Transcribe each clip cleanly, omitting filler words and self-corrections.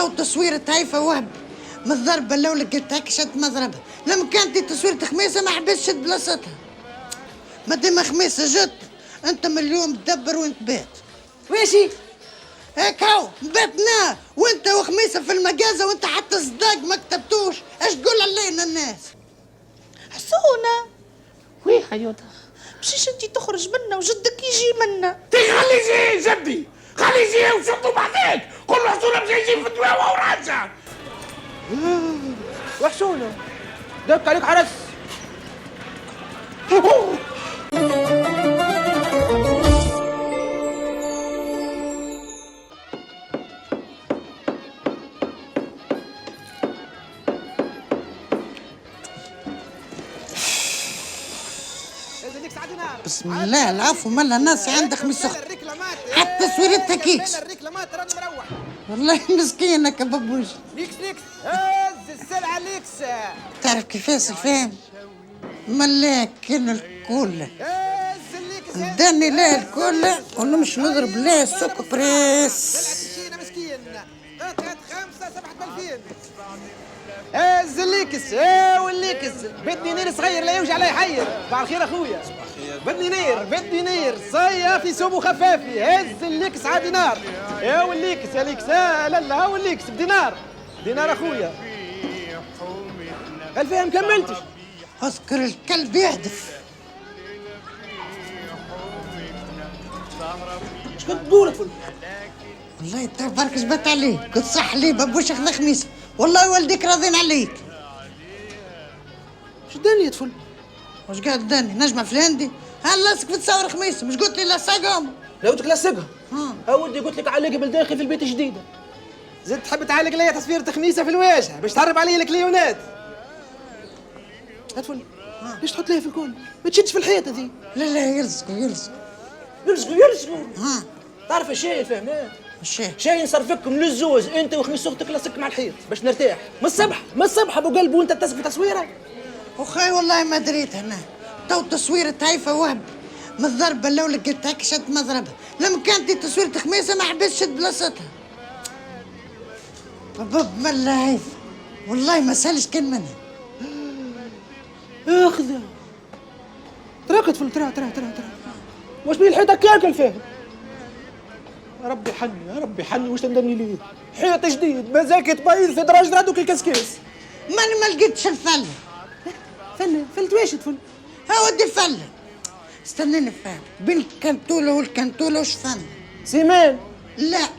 تو تصويرة هيفا وهب من الضربة الأولى قلت هيك شد مضربها. لما كانت تصويرة خميسة ما حبيتش تشد بلاصتها. ما دام خميسة جت أنت من اليوم تدبر وين تبات. ماشي هيك هو باتنا وأنت وخميسة في المجازة وأنت حتى صداق ما كتبتوش. إيش تقول علينا الناس؟ حسونة وين حيوتها؟ مشيش انتي تخرج منا وجدك يجي منا. خلي يجي جدي، خلي يجي وشوفوا بعدين. قول له حسونه مش يجي في الدواء وهو راجع. وحسونة دق عليك حرس. بسم الله العفو ملا الناس عندك خميس أخت حتى تصويرتها كيكس. والله مسكينك يا بابوش. ليكس هز السلعة ليكس. تعرف كيفاش الفهم؟ ملاك كان الكل هز الليكس داني لا الكل ونمشي نضرب لا السوق بريس. مسكين هات 5 7 2000. هز الليكس والليكس بدي نير صغير لا يوجع لا يحير. صباح الخير اخويا. بدي نير صيافي سوبو خفافي. هز الليكس على دينار. يا والليكس يا ليكس لا والليكس بدينار. دينار اخويا. الفهم كملتش. اذكر الكلب يهدف. اش كنت تقول فل؟ والله انت برك جبت عليك قلت صح لي بابوش اخذ خميس. والله والديك راضين عليك. اش داني يدفل؟ واش قاعد داني نجمع في الهندي؟ هلا لاسك بتصور خميس مش قلت لي لصقهم؟ لو قلت لك لصقها. ودي قلت لك علق بالداخل في البيت جديده. زدت تحب تعلق لي تصويرة خميسه في الواجهه باش تهرب علي الكليونات. ادفل ليش تحط ليه في الكل؟ ما تشدش في الحيطه ذي. لا يلصقوا. تعرف الشاي الفهمان؟ الشاي شاي نصرفكم للزوز انت وخميس اختك لصق مع الحيط باش نرتاح. من الصبح ابو قلب وانت تسق في تصويره. وخاي والله ما دريت انا. تو تصويرة هيفا وهب من الضربة الأولى قلت هيك شد مضربها. لما كانت تصويرة خميسة ما حبيتش تشد بلاصتها. باب ملا هيفا والله ما سالش كان منها. اخذها تراك تفل ترى واش بيه الحيطه كاكل فيه. يا ربي حني واش تندمني ليه؟ حيط جديد مازال تبيض في دراج رادوك الكسكيس. ماني ما لقيتش الفلة. فلت واش تفل؟ ها ودي الفلة. استناني نفهم بين الكنتولة والكنتولة وش فن؟ سيمان لا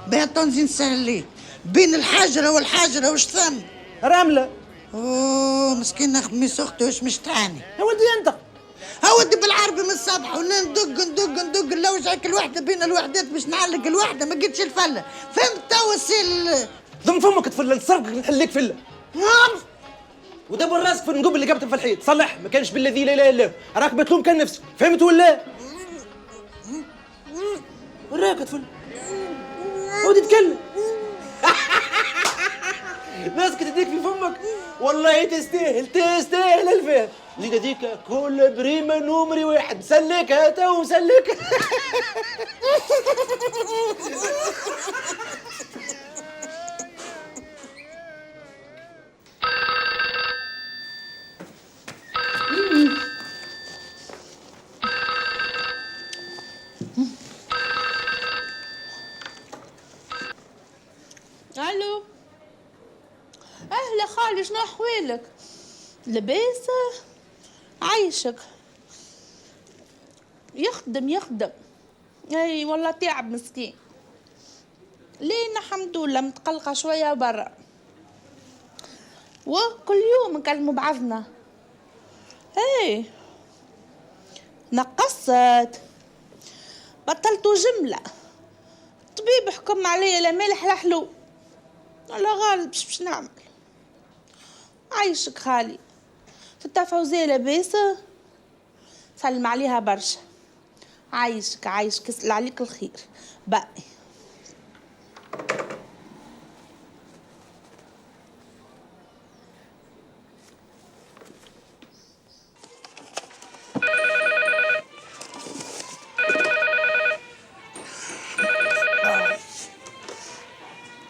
بها تنزين سهل ليه. بين الحجرة والحجرة وش ثم؟ رملة. اوه مسكينة خميس اختي وش مش تعاني. يا ولدي انت هودي بالعربي من الصبح وندق نلوجعك الوحده بين الوحدات باش نعلق الوحده ما لقيتش الفله. فهمت تو السيل. ضم فمك تفل نصرفك نحليك فله. ودبر راسك في النقب اللي قبته في الحيط صلح ما كانش بالذي لا اله الا هو. راك بتلوم كان نفسك فهمت ولا؟ وراك تفل ودي تكلم. ماسك تديك في فمك والله تستاهل الفهم. زيد هذيك كل بريمة نومري واحد مسلكها تو مسلكها. الو اهلا خالي شنو احوالك؟ لباس عايشك. يخدم اي والله تعب مسكين. لينا الحمد لله متقلقه شويه برا وكل يوم نكلموا بعضنا. اي نقصت بطلتوا جمله. الطبيب حكم عليا لا مالح لا حلو. لا غالب باش نعمل. عايشك خالي. ستة فوزية لاباس سلم عليها برشا. عايشك يسأل عليك الخير باقي.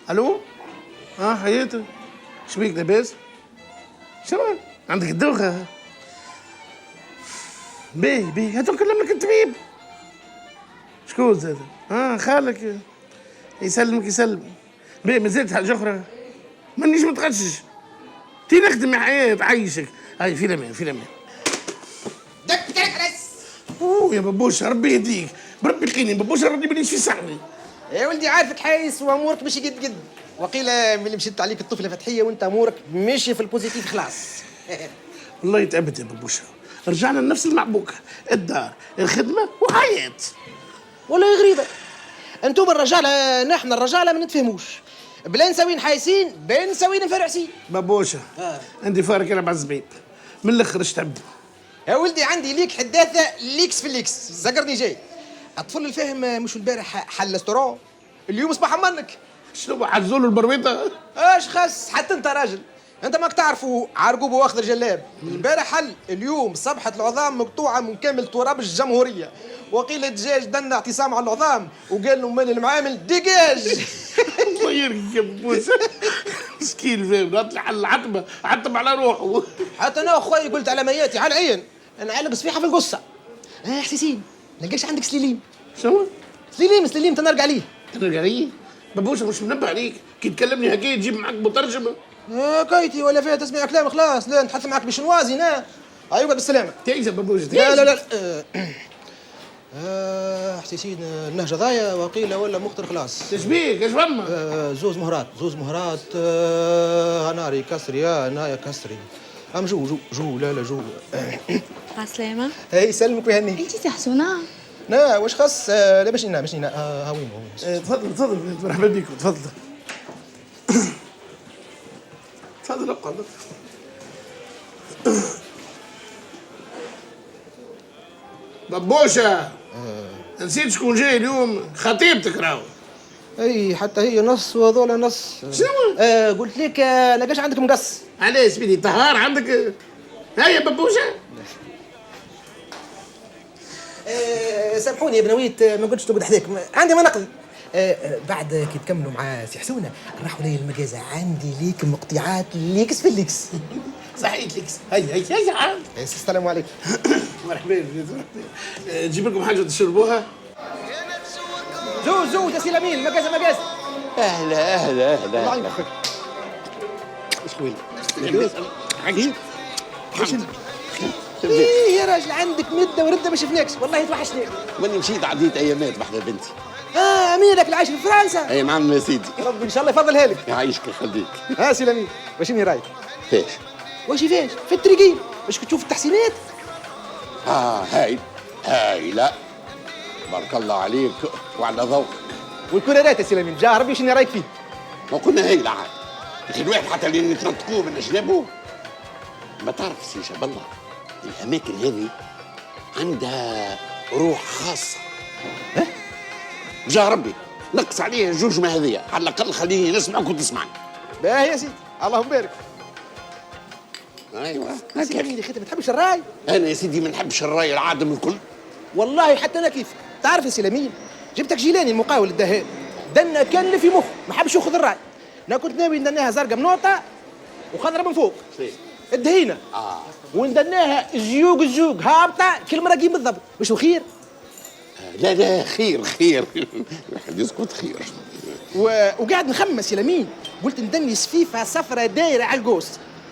الو حياتي شبيك لاباس؟ شنو عندك الدوخة؟ باهي هاتو نكلم لك الطبيب. شكون زاد؟ خالك يسلمك يسلم. باهي مازالت حاجة أخرى؟ مانيش متغشش. تي نخدم يا حياة عيشك. هاي في الأمان في الأمان. دك خلاص. يا بابوشة ربي يهديك، بربي لقيني بابوشة ربي مانيش في صحني. يا ولدي عارفك حايس وامورك ماشي قد وقيل ملي مشيت عليك الطفله فتحيه وانت امورك ماشيه في البوزيتيف خلاص. والله تعبت يا بابوشة، رجعنا لنفس المعبوكة، الدار الخدمة وحياة. والله غريبه انتم الرجاله، نحن الرجاله ما نتفهموش، بلا نساوين حايسين بين نساوين مفرعسين. بابوشة عندي فارق 4 زبيب من الاخر اش تعبوا. يا ولدي عندي ليك حداثه ليكس في الليكس، زقرني جاي. الطفل الفاهم مش البارح حل استرو، اليوم صباح منك. شنو عزولوا البرويطة؟ ايش خاص حتى انت راجل، انت ماك تعرفوا عرقوبه واخذ الجلاب، البارح حل، اليوم صبحة العظام مقطوعه من كامل تراب الجمهوريه، وقيل الدجاج دنا اعتصام على العظام وقال له مال المعامل ديجاج. الله يرقيك يا بابوشة. مسكين فاهم نطلع على العتبة عتب على روحه. حتى انا اخوي قلت على مياتي على العين انا علق صفيحه في القصه. حسيسين لقاش عندك سليليم؟ شنو؟ سليليم تنرجع عليه. تنرجع عليه؟ بابوشة مش منبه عليك، كي تكلمني هكا تجيب معك مترجمة. كايتي ولا فيها تسمع كلام خلاص، لا نتحدث معك بشنوازي نا. ايوه بالسلامه. تعيش يا بابوشة لا حسيسين النهجه ضايع وقيل ولا مخطر خلاص. تشبيك ايش فما؟ زوز مهرات هناري كسري نايا كسري ام جو لا جو. عسلامة. هاي يسلمك ويهنيك. انتي سي حسونة؟ لا واش خاص؟ لا ماشي هنا هاوين. تفضل مرحبا بكم تفضل. تفضل اقعد. بابوشة نسيت شكون جاي اليوم؟ خطيبتك راهو. اي حتى هي نص وهذولا نص. شنو؟ قلت لك لقاش عندك مقص. علاش سيدي طهار عندك؟ هيا بابوشة. سامحوني يا بنويت ما قلتش تقعد حذاك، عندي ما نقضي. بعد كي تكملوا مع سي حسونه راحوا لي المجازة، عندي ليك مقطعات ليكس في الليكس. صحيت ليكس. هيا عام. السلام عليكم. مرحبا نجيب لكم حاجة تشربوها؟ زوز يا سي لمين مجازة. اهلا الله يوفقك. ايش خويا؟ عجيب ايه يا راجل عندك مده ورده ما شفناكش، والله توحشني. ماني مشيت عديت ايامات بحذا بنتي. اميرك اللي عايش في فرنسا. اي نعم يا سيدي. ربي ان شاء الله يفضلها لك. يعيشك يخليك. سي لمين واش رايك؟ فاش؟ واش في التريقين باش تشوف التحسينات. هايلة بارك الله عليك وعلى ذوقك. والكرارات يا سي لمين جا ربي شنو رايك فيه؟ ما كنا هايلة عاد، لكن الواحد حتى اللي نتنطقوه من اجنابه. ما تعرف سي شاب الله الاماكن هذه عندها روح خاصة. جا ربي نقص عليه جوج مهذية على الأقل خليني نسمعك وتسمعني. باهي يا سيدي اللهم بارك. أيوة سي لمين يا أخي ما تحبش الراي؟ أنا يا سيدي ما نحبش الراي العادم الكل. والله حتى أنا كيف تعرف يا سي لمين جبتك جيلاني المقاول الدهان دنا كان اللي في مخه ما حبش ياخذ الراي. أنا كنت ناوي ندناها زرقاء منوطة وخضرة من فوق الدهينة وندناها الزيوق هابطة كل مرة كيف بالضبط مش خير؟ لا خير الواحد يسكت خير. وقاعد نخمس يا لمين قلت ندني سفيفة صفرة دايرة على القوس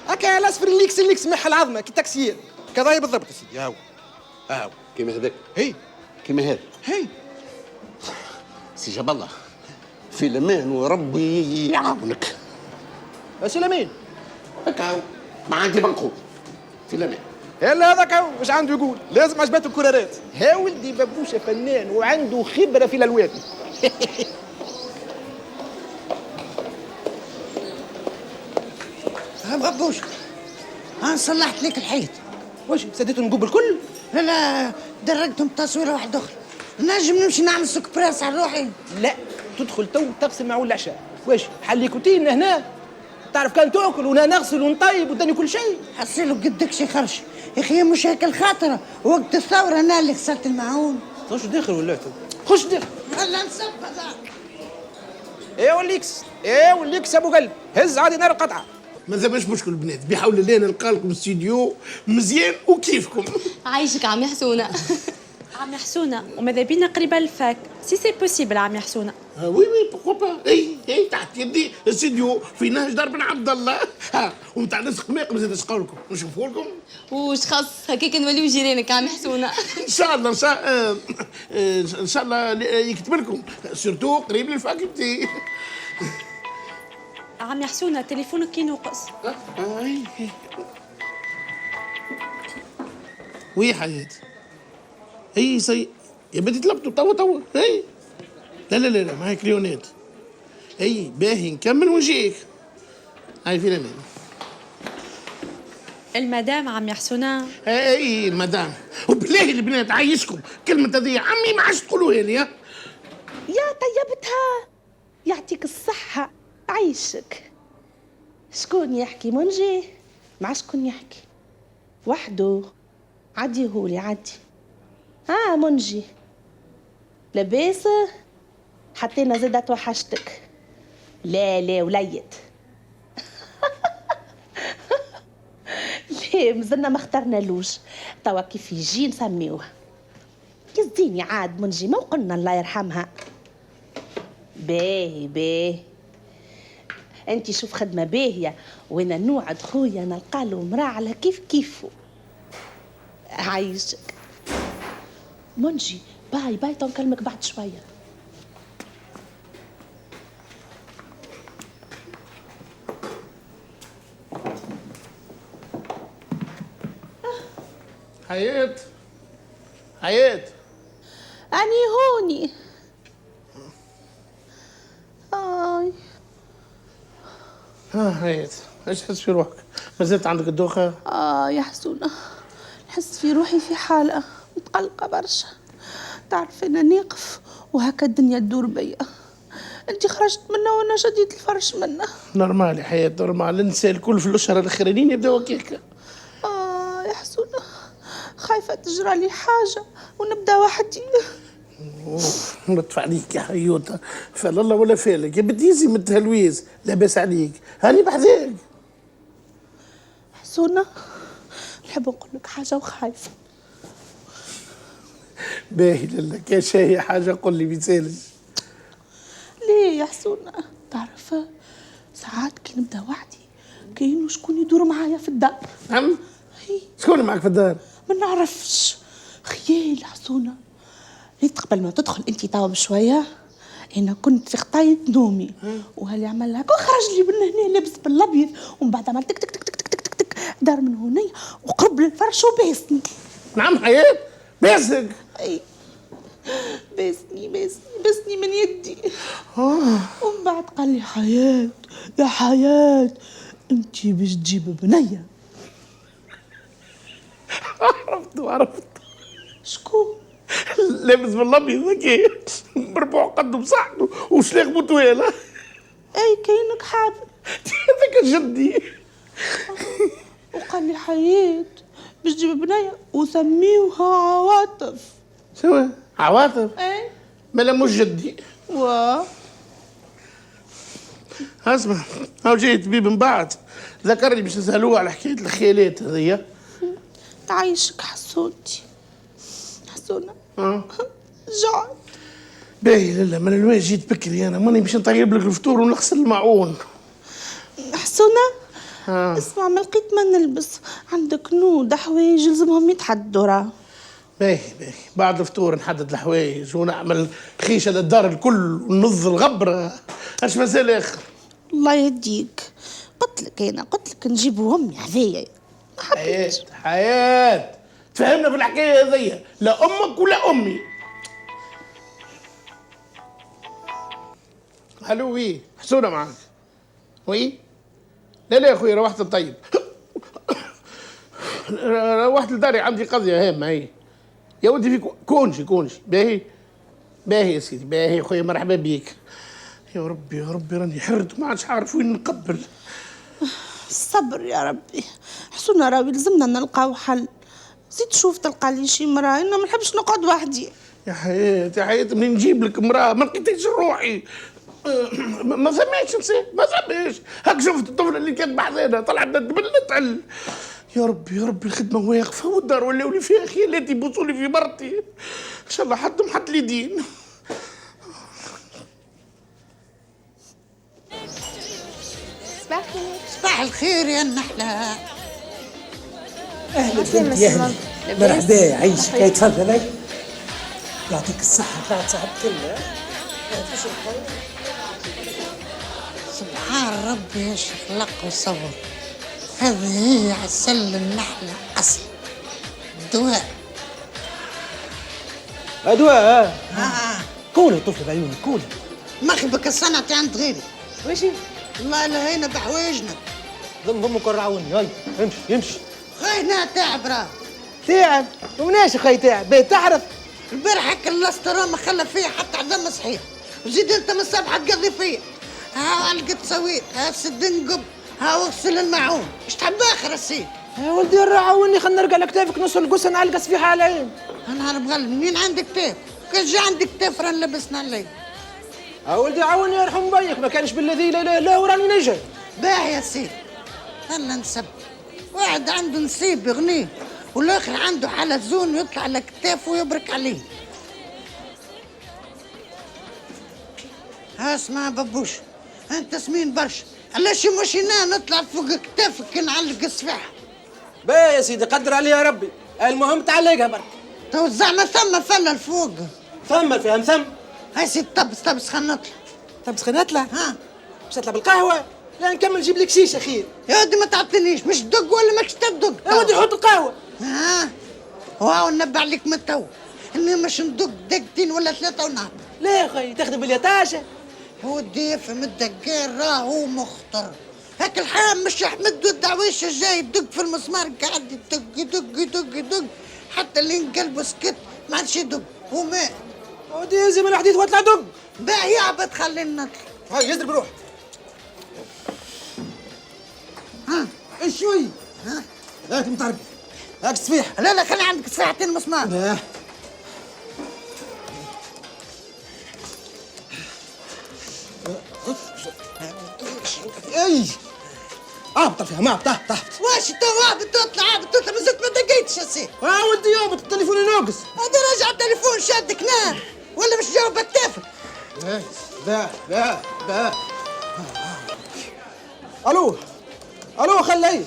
هكا الاصفر الليكس محل العظمة كي تاكسير كذا بالضبط يا سيدي. هاو كيما هذاك. هي كيما هذا. هي سي جاب الله في الامان وربي يعاونك. يا سي لمين هكا ما عندي ما نقول في الامان. الا هذاك هو مش عنده يقول لازم عجبته الكرارات. ها ولدي بابوشه فنان وعنده خبره في الالوان. بابوش صلحت لك الحيط. واش سديتوا النقوب الكل؟ لا درجتهم تصويره واحده اخرى. نجم نمشي نعمل سوق براس على روحي. لا تدخل تو تغسل معه العشاء. واش حليكوتين هنا تعرف كان تاكل وانا نغسل ونطيب وداني كل شيء. حصيله قدك شي خرش يا اخي مش هيك الخاطره وقت الثوره انا اللي غسلت المعون. خش داخل ولا خش داخل. هلا نسب هذاك. ايه والليكس ابو قلب، هز عادي نار القطعه. ما زالش مشكل البنات، بحول الله نلقى لكم استديو مزيان وكيفكم. عايشك عمي حسونه. عمي حسونه وماذا بينا قريبه للفاك سي سي بوسيبل عمي حسونه. وي بوكو با. اي تحت يدي استديو في نهج دار بن عبد الله. ومتاع نسق ماقم زاد نسقوا لكم نشوفوا لكم. وش خاص هكاك نوليو جيرانك عمي حسونه. ان شاء الله ان شاء الله يكتب لكم سيرتو قريب للفاكولتي. عمي حسونه تليفونك كي نوقص. وي حياة هي سي يا بدي طلبته توا هي. لا معايا كليونات. هي باهي نكمل ونجيك. هاي في الامان. المدام عمي حسونه. اي المدام. وبالله البنات عايشكم كلمة هذه عمي ما عادش تقولوها لي. يا طيبتها يعطيك الصحة. عيشك. شكون يحكي منجي؟ مع شكون يحكي؟ وحده. عديهولي عدي. منجي لاباس؟ حتى انا زادت وحشتك. لا وليت. ليه مازلنا ما اخترنالوش توا كيف يجي نسميوه. يزيني عاد منجي ما وقلنا الله يرحمها. باهي انت شوف خدمه باهيه وانا نوعد خويا نلقى له مراه على كيفه. عايشك منجي. باي تنكلمك بعد شويه. حياة اني هوني. حياة ايش تحس في روحك؟ ما زلت عندك الدوخة؟ يا حسونة نحس في روحي في حالة متقلقة برشا. تعرف أنا نقف وهكا الدنيا تدور بيا. أنت خرجت منها وأنا شديت الفرش منها. نورمال يا حياة نورمال. النساء الكل في الأشهر الأخرانيين يبداو هكاك. يا حسونة خايفة تجرى لي حاجة ونبدا وحدي. نطفى عليك يا حيوطة. فال الله ولا فالك يا بديزي من التهلويز. لاباس عليك هاني بحذاك. حسونة نحب نقول لك حاجة وخايفة. باهي لالا كان شاهي حاجة قول لي بيسالش. ليه يا حسونة؟ تعرف ساعات كي نبدا وحدي كاين شكون يدور معايا في الدار. نعم؟ شكون معك في الدار؟ ما نعرفش. خيال حسونة. ريت قبل ما تدخل انت توا بشويه انا كنت في خطايه نومي وهاللي عمل هكا وخرج لي من هنا لابس بالابيض ومن بعد عمل تك تك تك تك تك تك تك دار من هنا وقرب للفرش وباسني. نعم حياة باسك. اي باسني من يدي. ومن بعد قال لي حياة يا حياة انت باش تجيب بنيه. عرفت شكون؟ لابس بالابيض هكا مربوع قده بصحته وشلاغ بوتويله. اي كاينك حابب. هذاك جدي. وقال لي حياة باش تجيب بنيه وسميوها عواطف. شو عواطف؟ اي مالا مش جدي. اسمع هاو جاي طبيب من بعد ذكرني باش نسالوه على حكايه الخيالات هذيا. تعيشك حسونتي. حسونة جعت. باهي لا من الواجب جيت بكري انا ماني باش نطيب لك الفطور ونغسل الماعون. حسونة اسمع ما لقيت ما نلبس عندك نود حوايج لازمهم يتحدوا راه. باهي بعد الفطور نحدد الحوايج ونعمل خيشه للدار الكل وننظ الغبره. اش مازال اخر؟ الله يهديك. قلت لك نجيبوا امي هذيا. حياة تفهمنا في الحكايه هذيا. لا امك ولا امي. الو وي حسونه معاك. وي لا يا اخوي روحت الطيب. روحت لداري عندي قضيه هامه. هي يا ودي في كونجي باهي يا سيدي باهي يا خويا مرحبا بيك. يا ربي راني حرت ما عادش عارف وين نقبل. الصبر يا ربي. حسونة راوي لازمنا نلقاو حل. زيد شوف تلقى لي شي مراه انا ما نحبش نقعد وحدي. يا حياة منين نجيب لك مراه ما لقيتش روحي. ما سمعتش نسيت، ما سمعتش. هاك شفت الطفله اللي كانت بحذانا طلعت تبلت على يا ربي يا ربي الخدمه واقفه والدار ولاو لي فيها خيالاتي يبوسوا لي في مرتي. ان شاء الله حد محط لي دين. صباح الخير يا النحله. اهلا بنتي يا اهلا، مرحبا عيشك. هاي تفضلي يعطيك الصحة. طلعت صاحب كلمة. سبحان ربي ايش خلق وصور. هذه هي عسل النحله اصل دواء. أدواء كولي طفل بعيونك كولي. مخبك الصنعتي عند غيري. ماشي الله لهينا بحوايجنا. ضمك الرعوني. هاي امشي يمشي. خينا تعب راه. تعب ومناش خي تعب بيت تعرف. البارحة كاللاسترا ما خلى فيا حتى عظم صحيح. وزيد انت من الصبح تقضي فيا. ها علقة سويت، ها سد نقب، ها اغسل الماعون. ايش تحب اخر السيد؟ يا ولدي الرعوني خلنا نرقع على كتافك نص القصة نعلق صفيحة على العين. انا عارف غلب منين عندك كتاف؟ كان جا عندك كتاف راه لبسنا عليه. يا ولدي عاوني يرحم بيك ما كانش بالذي لا اله الا هو راني نجي. باهي يا سيدي. هلا نسب. واحد عنده نصيب يغنيه والاخر عنده حالة زون يطلع على كتافه ويبرك عليه. ها اسمع ببوش، انت سمين برشا. علاش مش هنا نطلع فوق كتافك نعلق الصفيحة؟ با يا سيدي قدر عليها ربي، المهم تعلقها برك. تو زعما ثم فلا الفوق. ثم الفهم ثم. هاي سيدي طبس خلنا نطلع. طب نطلع؟ ها باش نطلع بالقهوة؟ لا نكمل نجيب لك شيشة خير. يا ودي ما تعطينيش، مش دق ولا ماكش تدق. يا ودي حط القهوة. ها واو نبع عليك من تو اني مش ندق دقتين ولا ثلاثة ونهبط. ليه يا خي تخدم باليتاشة؟ يا ودي يفهم الدقان راهو مخطر. هاك الحام مش يحمد الدعويش جاي يدق في المسمار قاعد يدق حتى اللي انقلبه سكت ما عادش يدق ومات. يا ودي يلزم الحديد واطلع دق. باهي يعبد خلينا نطلع. هاي يضرب روح. ها شوي. ها هاك مطرب هاك الصفيحة. لا خلي عندك ساعتين مسمار. باه اي اهبط فيها ما طحت. واش تو هابط تطلع مازلت ما دقيتش يا سيدي. ودي يابط التليفون يناقص. هذا راجع التليفون شادك نار ولا مش جاوب كتافك. باه الو خلي.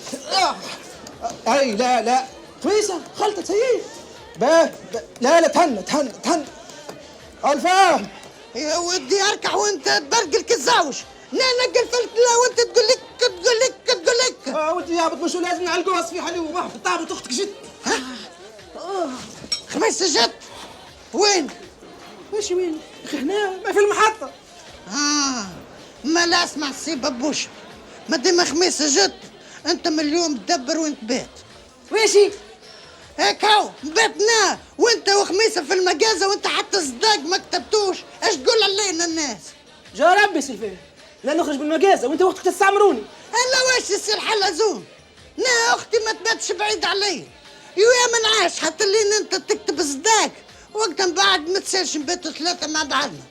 اي لا خويسه خلطت هي. باه لا تهن الفاهم. يا ودي اركع وانت تبرقل كالزاوج. نقل فلتله وانت تقول لك. ودي يابط مش لازم نعلقوها صفيحه اليوم. واحد طابت اختك جت. خميسه جت وين؟ واش وين؟ اخي هنا ما في المحطه. ما لا اسمع سي ببوش، ما دام خميسه جت انت من اليوم تدبر وين تبات. واشي؟ هيك هو باتنا وانت وخميسه في المجازه وانت حتى صداق ما كتبتوش. ايش تقول علينا الناس؟ جا ربي سلفيه لا نخرج بالمجازه وانت وقتك تستعمروني. هلا واش يصير حلزون؟ نا اختي ما تباتش بعيد علي. يا من عاش حتى اللين انت تكتب صداق وقتها من بعد ما تسالش نباتوا ثلاثه مع بعضنا.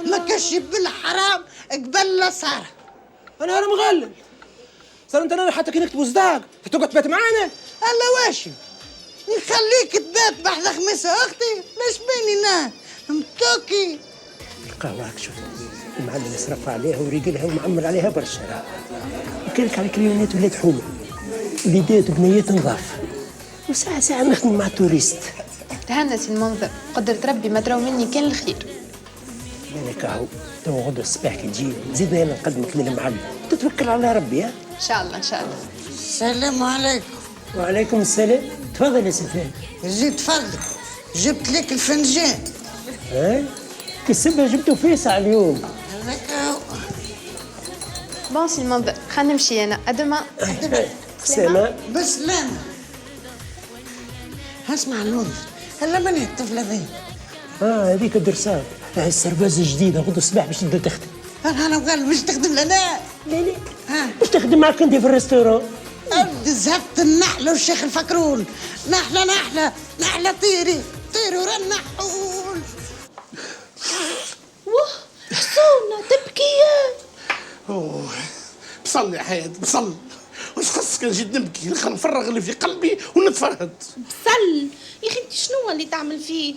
ما كاش بالحرام قبل لا صار. انا مغلل صار انت ناوي حتى كي نكتبوا صداق تقعد تبات معانا. هلا واشي نخليك تبات بحذا خميسه اختي. ليش بيني نا متوكي القهوة هاك شوف المعلم يصرف عليها وريقلها ومعمر عليها برشا. وكلك على كريونات ولاد حومة وليدات وبنيات نظاف وساعة نخدم مع توريست. تهنس المنظر قدرة ربي ما تروا مني كان الخير. مالك اهو تو غدوة الصباح كي تجي زيدنا انا نقدمك للمعلم تتوكل على ربي. ها ان شاء الله. السلام عليكم. وعليكم السلام. تفضل يا سفيان. زيد تفضل جبت لك الفنجان. كي السبه جبتو فيسع اليوم. هذاك هو. بون سي المنظر خلينا نمشي انا ادما. سلام. بسلامة. اسمع المنظر هلا من هي الطفلة ذي؟ هذيك الدرسات هاي السربازة جديدة غدوة الصباح باش تبدا تخدم. انا وقال باش تخدم لنا. لا باش تخدم معك انت في الريستورون. ابدي زهبت النحلة والشيخ الفكرون. نحلة طيري ورا النحول. واه حسونة تبكي. اوه بصل يا حياة بصل، واش خصك نجي نبكي؟ خلينا نفرغ اللي في قلبي ونتفرهد. بسل يا اخي انت شنو اللي تعمل فيه؟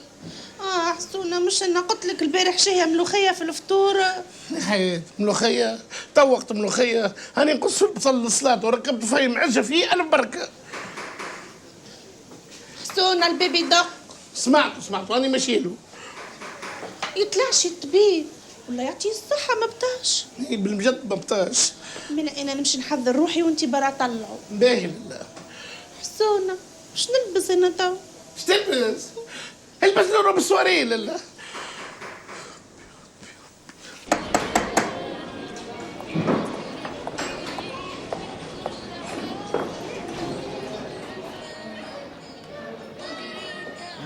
حسونة مش انا قلت لك البارح شايه ملوخيه في الفطور. يا حياة ملوخية تو وقت ملوخية، هاني نقص في البصل الصلاة وركبت فيه معجة فيه ألف بركة. حسونة الباب يدق. سمعت واني ماشي له. يطلعش الطبيب والله يعطيه الصحة ما بطاش. بالمجد ما بطاش. من انا نمشي نحضر روحي وانتي برا طلعوا. باهي لله. حسونة باش نلبس انا تو؟ اش تلبس؟ البس له روب السواري لله.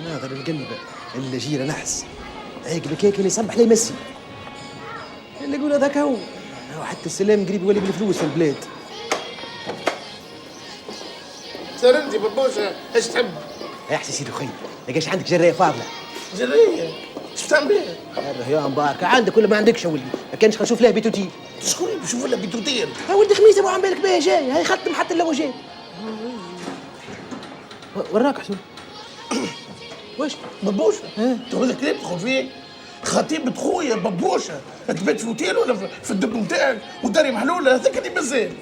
مناظر القلب اللي جيرة نحس عيق بكيك اللي يصبح لي يمسي اللي يقول هذاك هو حتى السلام قريب يولي بالفلوس في البلاد. سير انت ببوشة ايش تحب؟ احسي سيدي خي لقاش عندك جرية فاضلة؟ جرية ايش بتعمل بيها؟ يا مباركة عندك ولا ما عندكش ولي؟ ما كانش خنشوف لها بيتوتين. شكون اللي بيشوفوا لها بيتوتين؟ ها ولدي خميس ابو عم بالك بها جاي هاي ختم حتى لو جاي. وراك حسون. واش؟ ببوشة؟ تو هذا كلام تدخل فيه؟ خطيبة خويا ببوشة تبات في اوتيل ولا في الدب نتاعك وداري محلولة هذاك اللي مازال.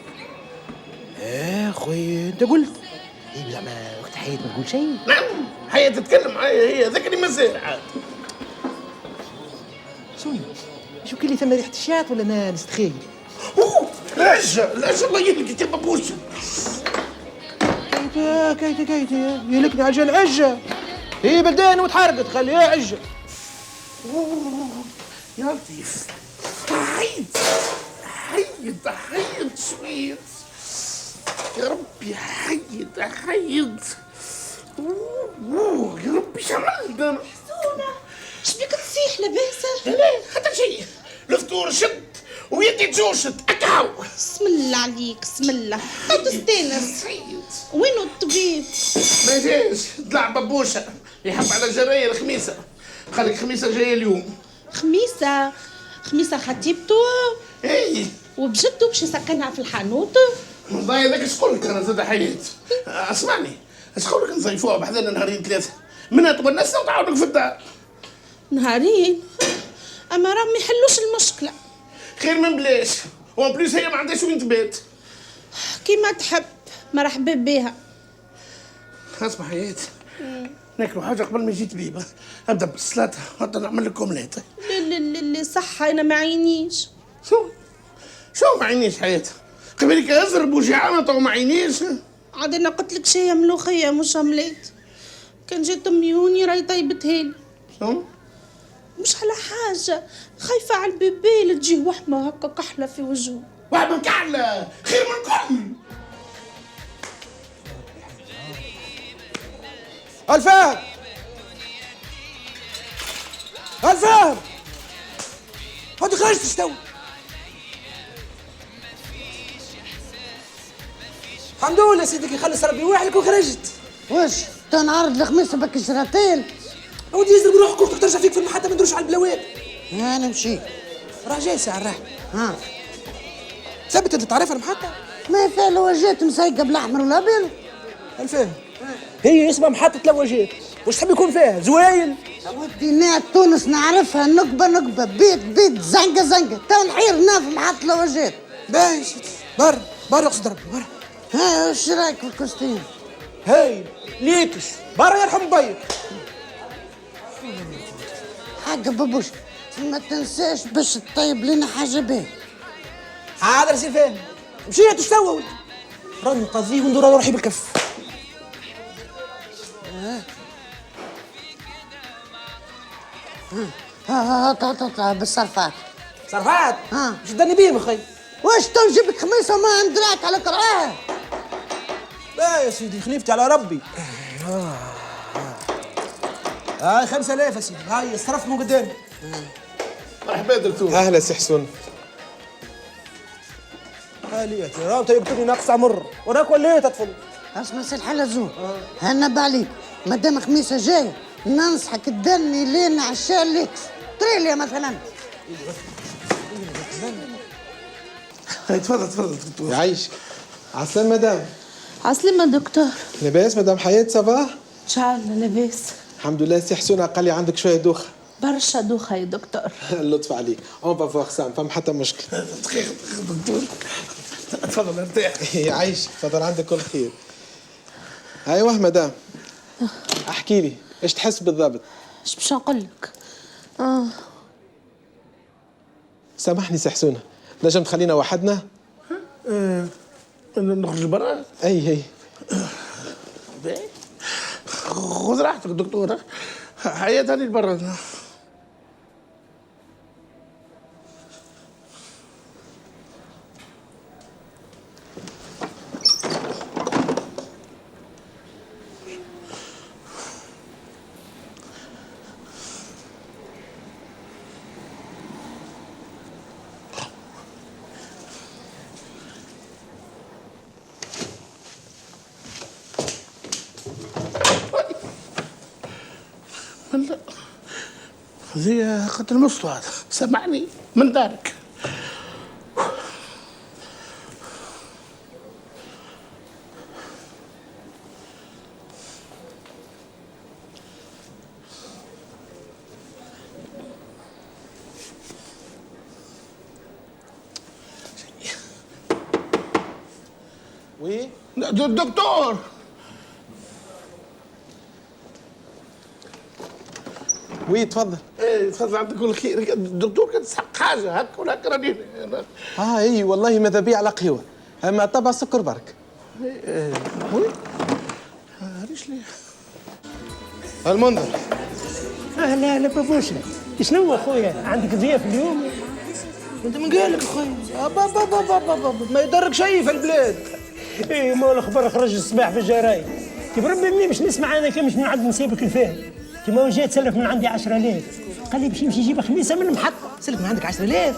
خويا انت قلت ايه زعما وقت حياة ما تقول شيء؟ نعم حياة تتكلم معايا هي هذاك اللي مازال عاد. سوني شو كلي ثم ريحة الشات ولا انا نستخيل؟ اوه العجة الله يهلك يا ببوشة. كايتة يهلكني عجة العجة هي بلدان وتحرقت خليها عجة. يا لطيف حيد شوية يا ربي حيد يا ربي شمال دم. حسونة شبيك تصيح لاباس؟ لا حتى شيء الفطور شد ويدي تجوشت اكاو. بسم الله عليك بسم الله تو تستانس. وينو الطبيب؟ ما جاش طلع ببوشة يحب على جراية الخميسة خليك خميسة جاية اليوم. خميسة خطيبته اي وبجدو باش يسكنها في الحانوت. والله هذاك شقول لك انا زاد حياة. اسمعني شقول لك نصيفوها بحذنا نهارين ثلاثة منها تونسنا وتعاودك في الدار. نهارين اما راهم ما يحلوش المشكلة. خير من بلاش وان بليس هي ما عندهاش وين تبات. كيما تحب مرحبا بها. اسمع حياة ناكلوا حاجة قبل ما يجي طبيب. ابدا بالصلاة حتى نعمل لك اومليت. لا صح انا ما عينيش. شو ما عينيش حياة؟ قبلك ازرب وجيعانة تو ما عينيش. عاد انا قلت لك شايه ملوخيه مش اومليت. كان جات امي هوني راهي طيبتها لي. شو؟ مش على حاجه خايفه على البيبي لا تجيه وحمه هكا كحله في وجهه. وحمة كحلة خير من كل. الفهم هادي خرجت تو الحمد لله سيدك يخلص ربي واحد وخرجت. واش تنعرض الخميس بك شراتين؟ اودي يزرب روحك اختك ترجع فيك في المحطه ما ندروش على البلاوات. انا مشي راه جاي ساعه الراحه. ها ثبت انت تعرفها المحطه؟ ما فيها لوجات مسيقه بالاحمر والابيض. الفهم هي اسمها محطه لوجات واش تحب يكون فيها زواين؟ ودي ناعت تونس نعرفها نقبه بيت زنقه تو نحير هنا في محطه لوجات. باهي سيدي برا اقصد ربي برا. ها واش رايك في الكوستيم؟ هاي ليكش برا يرحم بيك. حاجه بابوش ما تنساش باش تطيب لنا حاجه باهي. حاضر سي فهم مشيت اش توا ولد راني نقضيه وندور على روحي بالكف. ها بالصرفات. صرفات؟ ها مش داني بيهم اخي. واش تو نجيب لك خميسه وما ندراك على كرعاه؟ لا يا سيدي خليفتي على ربي. هاي 5000 يا سيدي هاي صرفت من قدامي. مرحبا دكتور. اهلا سي حسون. هالياتي راهو تيبتني ناقص عمر وراك وليت اطفل. اسمع سي الحلزون هنبا عليك مادام خميسه جايه ننصحك تدني لين عشاء ليكس تريليا مثلا. هاي تفضل تفضل دكتور. يعيشك. عسلامة مدام. عسلامة دكتور. لاباس مدام حياة سافا؟ ان شاء الله لاباس. الحمد لله. سي حسونة قال لي عندك شوية دوخة. برشا دوخة يا دكتور. اللطف عليك. اون فافوار سام فما حتى مشكل. دقيقة دكتور. تفضل ارتاح. يعيشك تفضل عندك كل خير. ايوه مدام. احكي لي ايش تحس بالضبط؟ ايش باش نقول لك؟ سامحني سي حسونة، نجم تخلينا وحدنا؟ نخرج برا. اي خذ راحتك دكتور. حياة هاني برا. لا هذه قتل مصطفى. سمعني من دارك. وي دكتور. وي تفضل. ايه تفضل عندك كل خير. الدكتور كان تسحق حاجه هكا ولا هكا راني. اي والله ماذا بي على قهوة، اما طبع سكر برك. وي ليش ليه؟ المنذر. اهلا اهلا بابوشا. شنو اخويا عندك ضياف اليوم؟ انت من قال لك اخوي؟ ما يضرك شيء في البلاد. ايه ما الخبر خرج الصباح في الجرايد. كيف ربي مني باش نسمع انا كي مش من عند نسيبك الفاهم. كيما هو جاي تسلف من عندي 10,000 قال لي باش يمشي يجيب خميسه من المحطه. سلك من عندك 10,000؟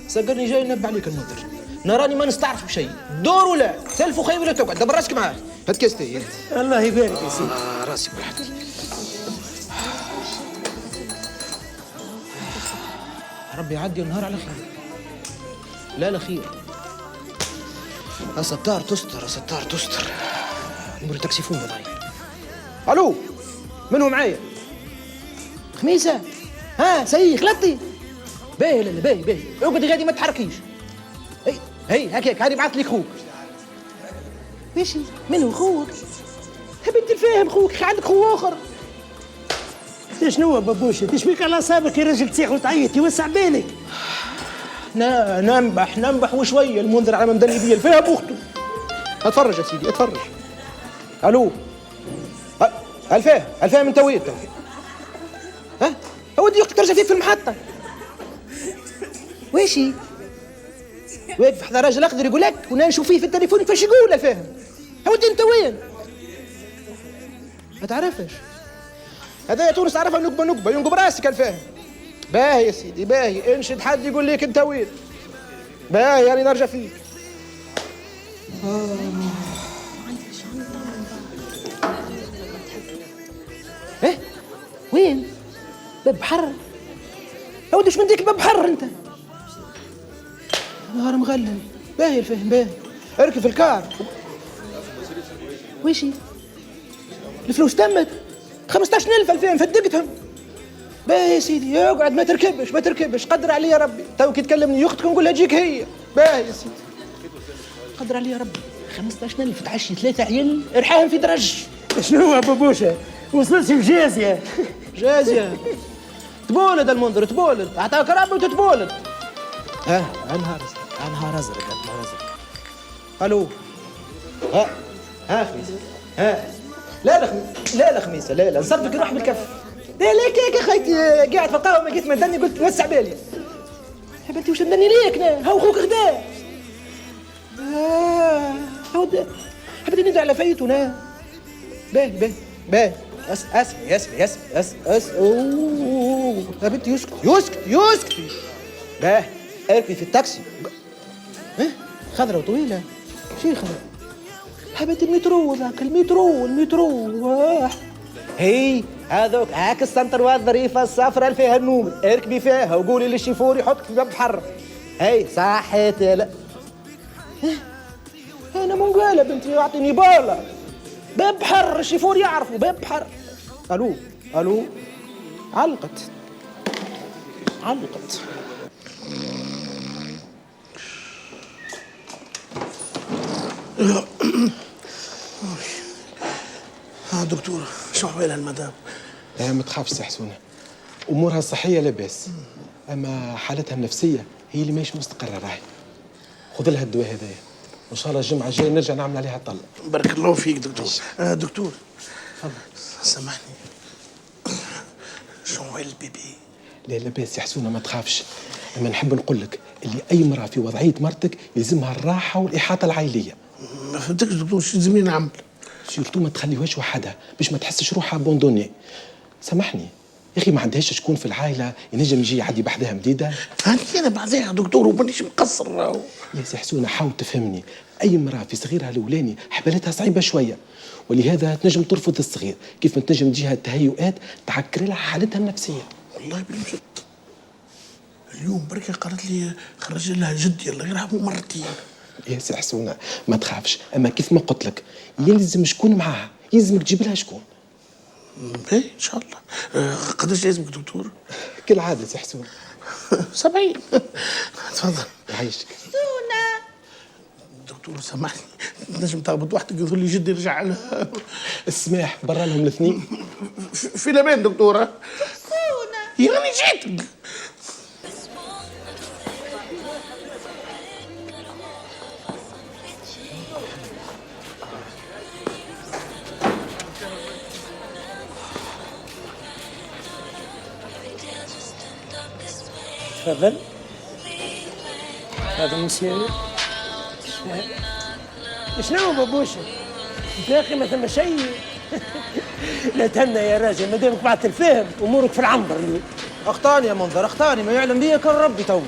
سكرني جاي ننبه عليك المنذر. نراني ما نستعرف بشيء. دور ولا سلف وخيب ولا تقعد دبر راسك معاه. هات كاستي. الله يبارك يا سيدي. راسي براحتك. ربي يعدي النهار على خير. لا خير. ستار تستر ستار تستر. نمر تاكسيفون ضايع. الو من هو معايا؟ خميسه. ها سيخ لطي. باهي لا باهي اقعدي غادي ما تحركيش. هي هكاك هاني بعث لي خوك. ماشي من هو خوك؟ بنت الفاهم خوك عندك خو اخر. شنو بابوشا تشبيك على اعصابك يا راجل تصيح وتعيط يوسع بالك. ننبح وشويه. المنذر على ما مدني بيا الفاهم اخته. اتفرج يا سيدي اتفرج. الو الفاهم انت وين؟ ها ودي اختك ترجع فيك في المحطه. ويشي واقف حدا راجل اخضر يقول لك وانا نشوف فيه في التليفون كيفاش يقول الفاهم. ودي انت وين؟ ما تعرفش هذا تونس تعرفها نقبه ينقب راسك الفاهم. باهي يا سيدي باهي انشد حد يقول لك انت وين. باهي يعني نرجع فيك. ايه وين؟ باب بحر. اودي ايش من ديك باب بحر انت؟ نهار مغلل. باهي الفهم باهي. اركب في الكار. ويشي؟ الفلوس تمت 15,000 الفهم فدقتهم. باهي يا سيدي اقعد ما تركبش قدر علي يا ربي. تو كي تكلمني اختك نقول لها تجيك هي. باهي يا سيدي قدر علي يا ربي. 15,000 تعشي 3 عيال ارحاهم في درج. شنو هو بابوشا وصلت الجازيه. جازيه تبولد المنذر تبولد. اعطاك ربي وتتبولد. نهار ازرق. الو خميسه. لا خميسه لا نصفك نروح بالكف. لا كيك يا خيتي قاعد في القهوه ما جيت مدني قلت نوسع بالي. يا بنتي وش مدني ليك هاو خوك غدا. حبيت ندعي على فايتنا. باهي اسمع يا بنتي يسكت. باهي اركبي في التاكسي. خضرة وطويلة. شي خضرة؟ حبيت المترو ذاك المترو. هي هذوك هاك السنتر والظريفة الصفراء اللي فيها النوم. اركبي فيها وقولي للشيفور يحطك في باب بحر. هي صحيتي لا انا منقاله بنتي يعطيني باله باب بحر الشيفور يعرفوا باب بحر. الو الو علقت دكتور شو حوالها المدام؟ لا ما تخافش سي حسونه، امورها الصحيه لاباس، اما حالتها النفسيه هي اللي ماهيش مستقره. راهي خذ لها الدواء هذايا وان شاء الله الجمعه الجايه نرجع نعمل عليها طلة. بارك الله فيك دكتور. دكتور سامحني، شو حوال البيبي؟ لا لاباس يا حسونه ما تخافش، اما نحب نقول لك اللي اي امراه في وضعيه مرتك يلزمها الراحه والاحاطه العائليه. ما فهمتكش دكتور، شو لازمني نعمل؟ سيرتو ما تخليوهاش وحدها باش ما تحسش روحها بوندوني. سامحني يا اخي، ما عندهاش شكون في العائله ينجم يجي يعدي بحذاها مديده. فهمتني انا بعدها دكتور ومانيش مقصر راهو. يا سي حسونه حاول تفهمني، اي امراه في صغيرها الاولاني حبالتها صعيبه شويه، ولهذا تنجم ترفض الصغير كيف ما تنجم تجيها التهيؤات تعكر لها حالتها النفسيه. والله بالمجد اليوم بركه قالت لي خرج لها جدي الله يرحمه مرتين. يا سي حسونه ما تخافش، اما كيف ما قلت لك يلزم شكون معاها، يلزمك تجيب لها شكون. باهي ان شاء الله. قداش لازمك دكتور؟ كالعاده سي حسونه. 70. تفضل. يعيشك. دكتور سامحني، نجم تهبط وحدك تقول لي جدي رجع لها؟ السماح برا لهم الاثنين. في الامان دكتوره. يعني جيتك. تفضل. هذا مسيو. شنو بابوشة؟ يا اخي ما ثم شيء. لا تهنى يا راجل، ما دامك بعد الفهم امورك في العنبر. اخطاني يا منظر، اخطاني، ما يعلم بيا كان ربي تو.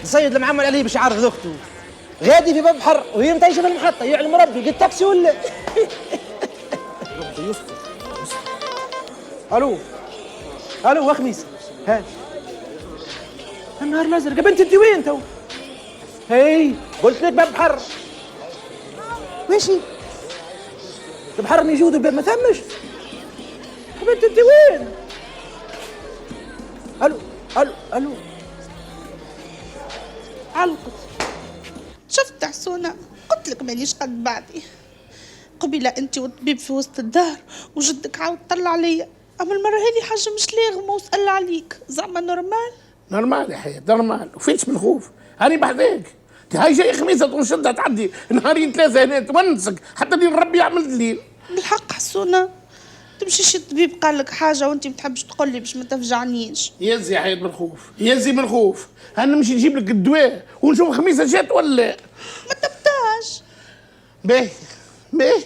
السيد المعمل عليه باش يعرض اخته غادي في باب بحر وهي متعيشه في المحطه، يعلم ربي قد تاكسي ولا. ربي يستر. الو الو وخميس. ها النهار الازرق بنت انت وين تو؟ هي قلت لك باب بحر. ماشي البحر موجود والباب ما ثمش. بنت انت وين؟ الو الو الو علقت. شفت حسونة، قلت لك مانيش قد بعدي. قبيلة انت والطبيب في وسط الدار وجدك عاود طلع عليا، اما المرة هذه حاجة مش لاغمة وسأل عليك. زعما نورمال؟ نورمال يا حياة نورمال، وفيش من خوف. هاني بحذاك، هاي جاي خميسة تنشدها تعدي نهارين ثلاثة هنا تونسك حتى لين ربي يعمل دليل. بالحق حسونة تمشيش الطبيب قال لك حاجة وانت ما تحبش تقول لي باش ما تفجعنيش. يزي يا حياة من الخوف، يزي من الخوف. هنمشي نجيب لك الدواء ونشوف خميسة جات ولا ما تبتاش. باهي باهي.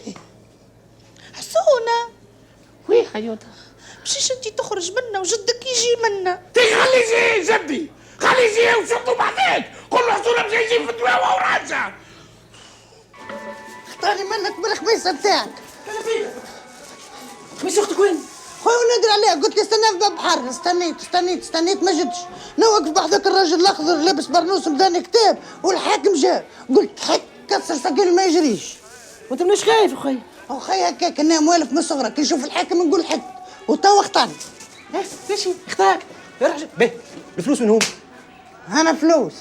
حسونة وين حياتها؟ مشيش انت تخرج منا وجدك يجي منا. خلي يجي جدي، خلي يجي وشطوا بعدك. قول له حسونة باش يجي في الدواء وهو راجع. اختاري منك بالخميسة بتاعك. خميس اختك وين؟ خويا ونادر عليها، قلت لي استنى في باب بحر. استنيت ما جدش. نوقف بحذاك الراجل الاخضر لابس برنوس مداني كتاب والحاكم جاء. قلت حك كسر ساقيل ما يجريش. وانت مناش خايف اخوي؟ اخي هكاك انا موالف من صغرك، كي نشوف الحاكم نقول حك وتوا اختارني. ماشي اختارك يا رجل. باهي الفلوس من هو؟ انا فلوس.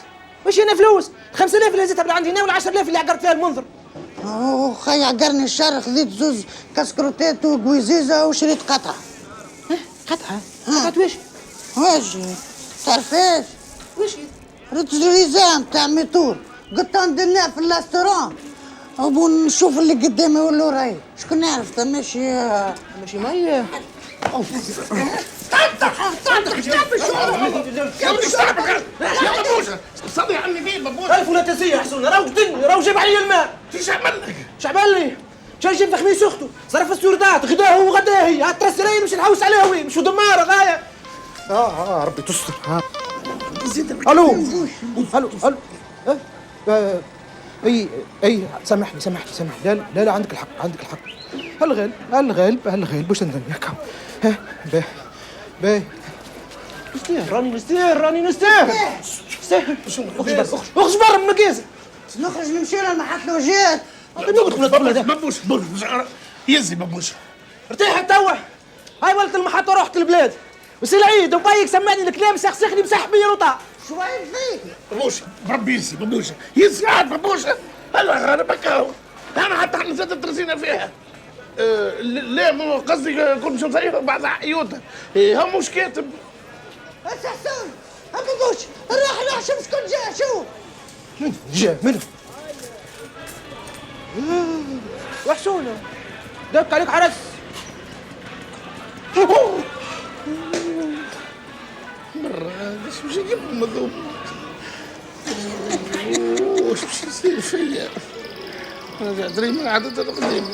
واش انا فلوس؟ 5000 اللي زدتها من عندي هنا ولا 10000 اللي عقرت فيها المنظر. خي عقرني الشهر، خذيت زوز كاسكروتات وقويزيزه وشريت قطعه. قطعه؟ قطعه واش تعرفيش؟ واش روتجريزان تاع ميتور. قلت ندنا في الاستورون ونشوف اللي قدامي ولا وراي. شكون يعرف ماشي مي. يا بابوشة صلي على النبي بابوشة. الف ولا تنسيه يا حسون، راهو قتلني، راهو جاب علي الماء. ايش عمل لك؟ شعبان لي جاي جاب خميس اخته، صرف السوردات غداه وغداه هي، هترسل لي مش نحوس عليها وين مش دماره غايه. ربي تستر. الو الو الو. اي سامحني لا عندك الحق الغالب باش ندني هكا. باهي راني نستاهل. اخرج برا من المكيزة. نخرج نمشي لمحط الوجهات. ندخل الطفل هذا. بابوش يزي بابوش. ارتاح توا. هاي ولت المحطة ورحت البلاد. وسي العيد وبايك سمعني الكلام سخسخني مسح بيا روطا. شو رايك فيك؟ بابوش بربي يزي عاد بابوش. هلا انا بكاو. انا حتى احنا زاد ترسينا فيها. لا مو قصدي كل مش مصير بعض عيوتها. هم مش كاتب. بس حسون بابوش روح شوف شكون جا شوف. من جا منو؟ وحشونه دق عليك عرس. مرة باش نجيب مذوب. واش باش يصير فيا؟ انا قاعد من العادات القديمة.